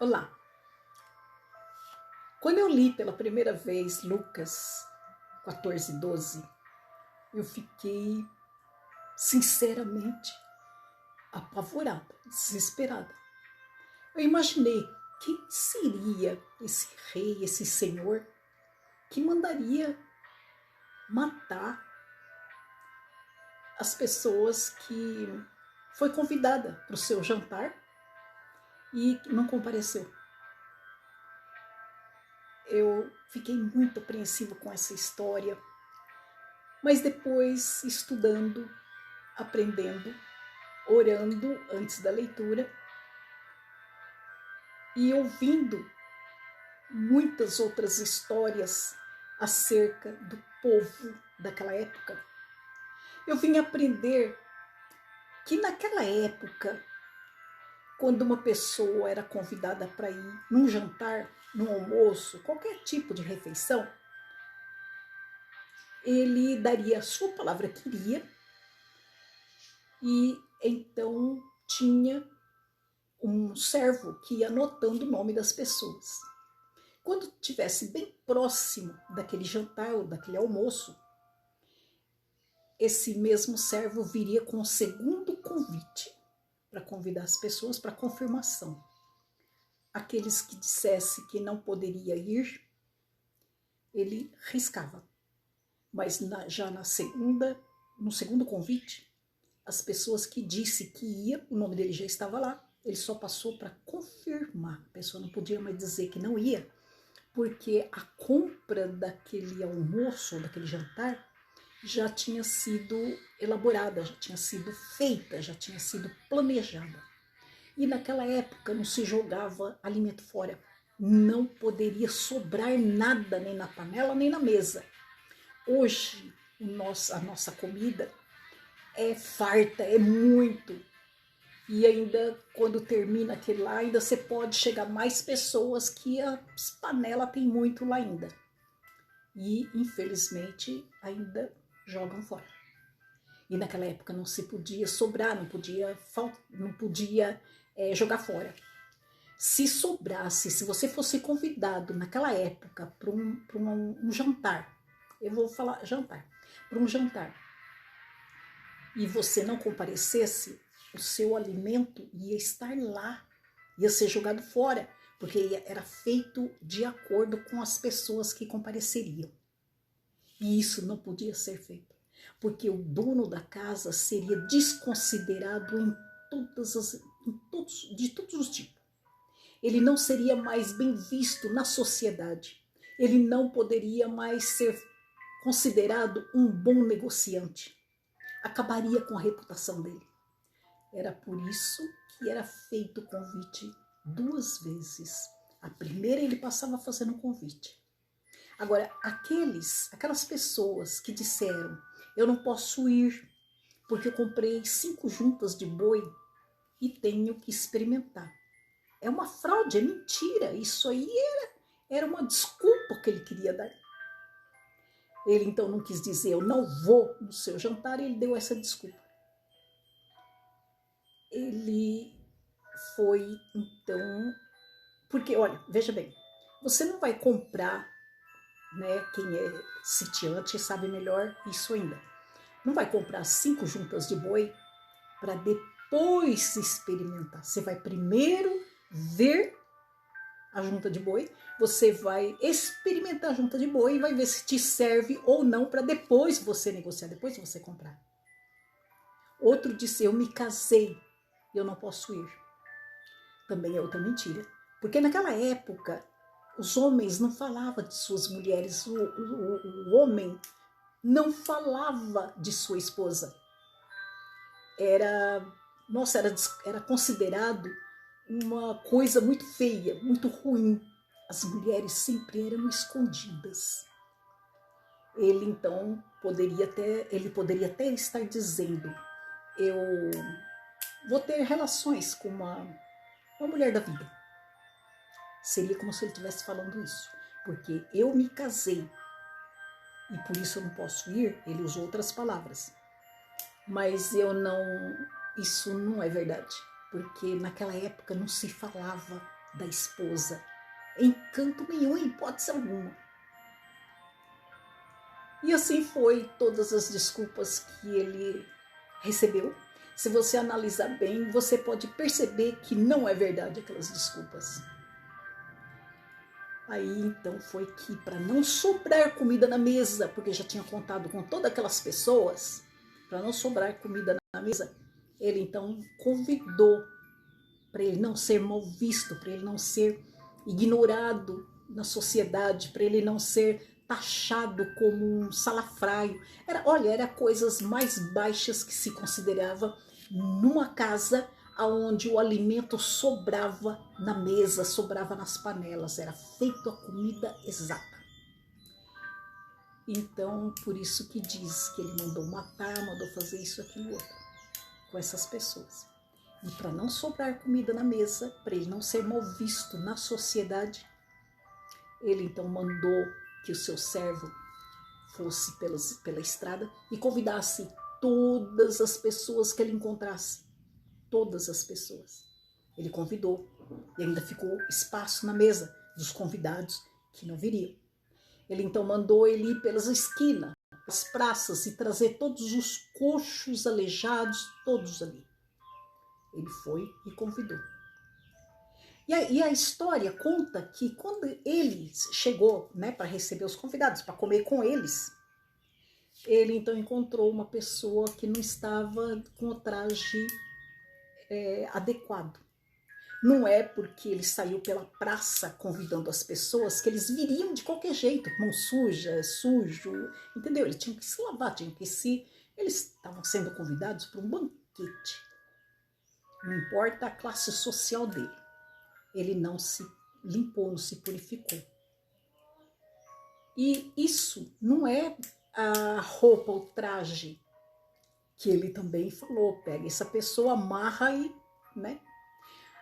Olá! Quando eu li pela primeira vez Lucas 14:12, eu fiquei sinceramente apavorada, desesperada. Eu imaginei quem seria esse rei, esse senhor que mandaria matar as pessoas que foi convidada para o seu jantar e não compareceu. Eu fiquei muito apreensiva com essa história, mas depois, estudando, aprendendo, orando antes da leitura e ouvindo muitas outras histórias acerca do povo daquela época, eu vim aprender que naquela época, quando uma pessoa era convidada para ir num jantar, num almoço, qualquer tipo de refeição, ele daria a sua palavra que iria e então tinha um servo que ia anotando o nome das pessoas. Quando estivesse bem próximo daquele jantar ou daquele almoço, esse mesmo servo viria com o segundo convite para convidar as pessoas para confirmação. Aqueles que dissesse que não poderia ir, ele riscava. Mas no segundo convite, as pessoas que disse que ia, o nome dele já estava lá, ele só passou para confirmar. A pessoa não podia mais dizer que não ia, porque a compra daquele almoço, daquele jantar, já tinha sido elaborada, já tinha sido feita, já tinha sido planejada. E naquela época não se jogava alimento fora. Não poderia sobrar nada, nem na panela, nem na mesa. Hoje, a nossa comida é farta, é muito. E ainda, quando termina aquele lá, ainda você pode chegar mais pessoas que as panelas tem muito lá ainda. E, infelizmente, ainda jogam fora. E naquela época não se podia sobrar, não podia jogar fora. Se sobrasse, se você fosse convidado naquela época para um jantar, eu vou falar jantar, para um jantar, e você não comparecesse, o seu alimento ia estar lá, ia ser jogado fora, porque era feito de acordo com as pessoas que compareceriam. E isso não podia ser feito, porque o dono da casa seria desconsiderado de todos os tipos. Ele não seria mais bem visto na sociedade. Ele não poderia mais ser considerado um bom negociante. Acabaria com a reputação dele. Era por isso que era feito o convite 2 vezes. A primeira ele passava fazendo o convite. Agora, aquelas pessoas que disseram, eu não posso ir porque eu comprei 5 juntas de boi e tenho que experimentar. É uma fraude, é mentira. Isso aí era uma desculpa que ele queria dar. Ele então não quis dizer, eu não vou no seu jantar, e ele deu essa desculpa. Ele foi, então... Porque, olha, veja bem, você não vai comprar, né? Quem é sitiante sabe melhor isso ainda. Não vai comprar 5 juntas de boi para depois experimentar. Você vai primeiro ver a junta de boi, você vai experimentar a junta de boi e vai ver se te serve ou não para depois você negociar, depois você comprar. Outro disse, eu me casei, eu não posso ir. Também é outra mentira. Porque naquela época, os homens não falavam de suas mulheres, o homem não falava de sua esposa. Era considerado uma coisa muito feia, muito ruim. As mulheres sempre eram escondidas. Ele então poderia até estar dizendo, eu vou ter relações com uma mulher da vida. Seria como se ele estivesse falando isso, porque eu me casei e por isso eu não posso ir. Ele usou outras palavras, mas isso não é verdade, porque naquela época não se falava da esposa, em canto nenhum, em hipótese alguma. E assim foi todas as desculpas que ele recebeu. Se você analisar bem, você pode perceber que não é verdade aquelas desculpas. Aí então foi que, para não sobrar comida na mesa, porque já tinha contado com todas aquelas pessoas, para não sobrar comida na mesa, ele então convidou, para ele não ser mal visto, para ele não ser ignorado na sociedade, para ele não ser taxado como um salafraio. Era coisas mais baixas que se considerava numa casa onde o alimento sobrava na mesa, sobrava nas panelas, era feita a comida exata. Então, por isso que diz que ele mandou matar, mandou fazer isso, aquilo, outro, com essas pessoas. E para não sobrar comida na mesa, para ele não ser mal visto na sociedade, ele então mandou que o seu servo fosse pela estrada e convidasse todas as pessoas que ele encontrasse. Todas as pessoas. Ele convidou e ainda ficou espaço na mesa dos convidados que não viriam. Ele então mandou ele ir pelas esquinas, pelas praças e trazer todos os coxos, aleijados, todos ali. Ele foi e convidou. E a história conta que quando ele chegou, né, para receber os convidados, para comer com eles, ele então encontrou uma pessoa que não estava com o traje adequado. Não é porque ele saiu pela praça convidando as pessoas que eles viriam de qualquer jeito, mão suja, sujo, entendeu? Ele tinha que se lavar, eles estavam sendo convidados para um banquete. Não importa a classe social dele. Ele não se limpou, não se purificou. E isso não é a roupa, o traje, que ele também falou, pega essa pessoa, amarra e, né?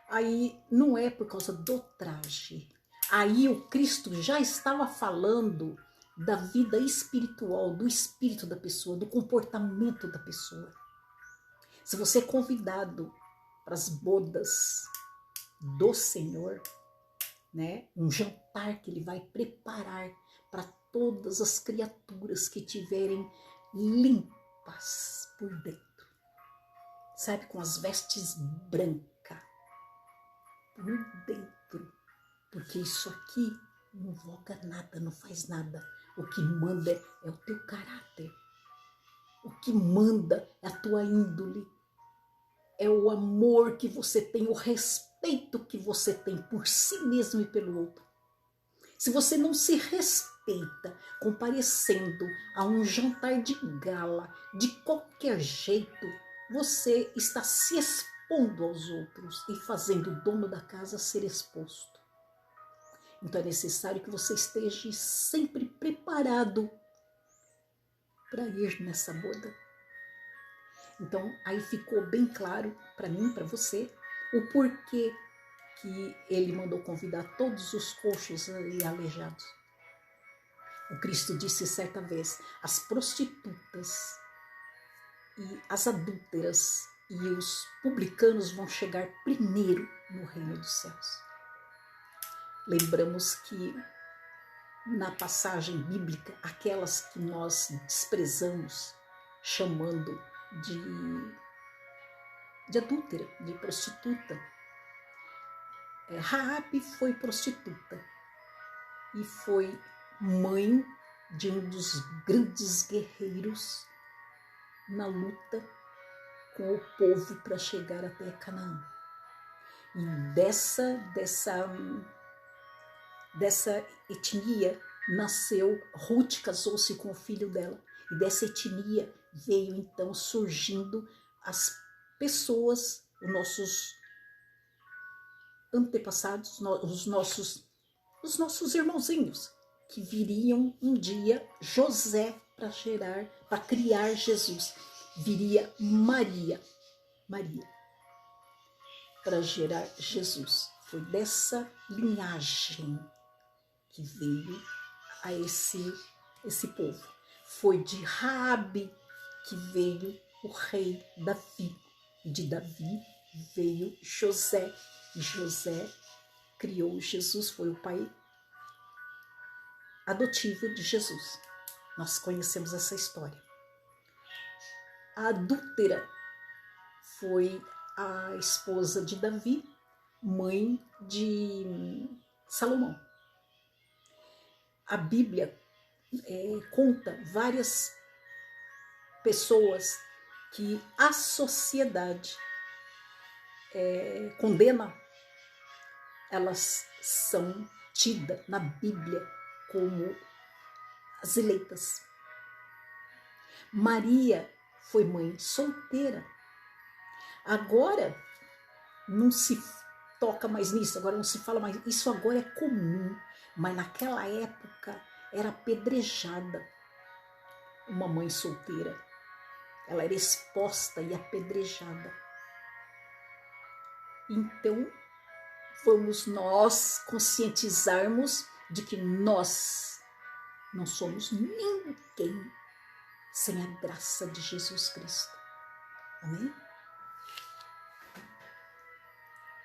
Aí não é por causa do traje. Aí o Cristo já estava falando da vida espiritual, do espírito da pessoa, do comportamento da pessoa. Se você é convidado para as bodas do Senhor, né, um jantar que ele vai preparar para todas as criaturas que tiverem limpas por dentro, sabe, com as vestes brancas por dentro, porque isso aqui não voga nada, não faz nada. O que manda é o teu caráter, o que manda é a tua índole, é o amor que você tem, o respeito que você tem por si mesmo e pelo outro. Se você não se respeita comparecendo a um jantar de gala de qualquer jeito, você está se expondo aos outros e fazendo o dono da casa ser exposto. Então é necessário que você esteja sempre preparado para ir nessa boda. Então aí ficou bem claro para mim, para você, o porquê que ele mandou convidar todos os coxos e aleijados. O Cristo disse certa vez: as prostitutas e as adúlteras e os publicanos vão chegar primeiro no reino dos céus. Lembramos que na passagem bíblica, aquelas que nós desprezamos, chamando de adúltera, de prostituta. Raabe foi prostituta e foi mãe de um dos grandes guerreiros na luta com o povo para chegar até Canaã. E dessa etnia nasceu Ruth, casou-se com o filho dela. E dessa etnia veio então surgindo as pessoas, os nossos antepassados, os nossos irmãozinhos, que viriam um dia José para criar Jesus. Viria Maria para gerar Jesus. Foi dessa linhagem que veio a esse povo. Foi de Raabe que veio o rei Davi. E de Davi veio José. E José criou Jesus, foi o pai adotivo de Jesus. Nós conhecemos essa história. A adúltera foi a esposa de Davi, mãe de Salomão. A Bíblia conta várias pessoas que a sociedade condena. Elas são tidas na Bíblia como as eleitas. Maria foi mãe solteira. Agora não se toca mais nisso, agora não se fala mais. Isso agora é comum, mas naquela época era apedrejada uma mãe solteira. Ela era exposta e apedrejada. Então, vamos nós conscientizarmos de que nós não somos ninguém sem a graça de Jesus Cristo. Amém?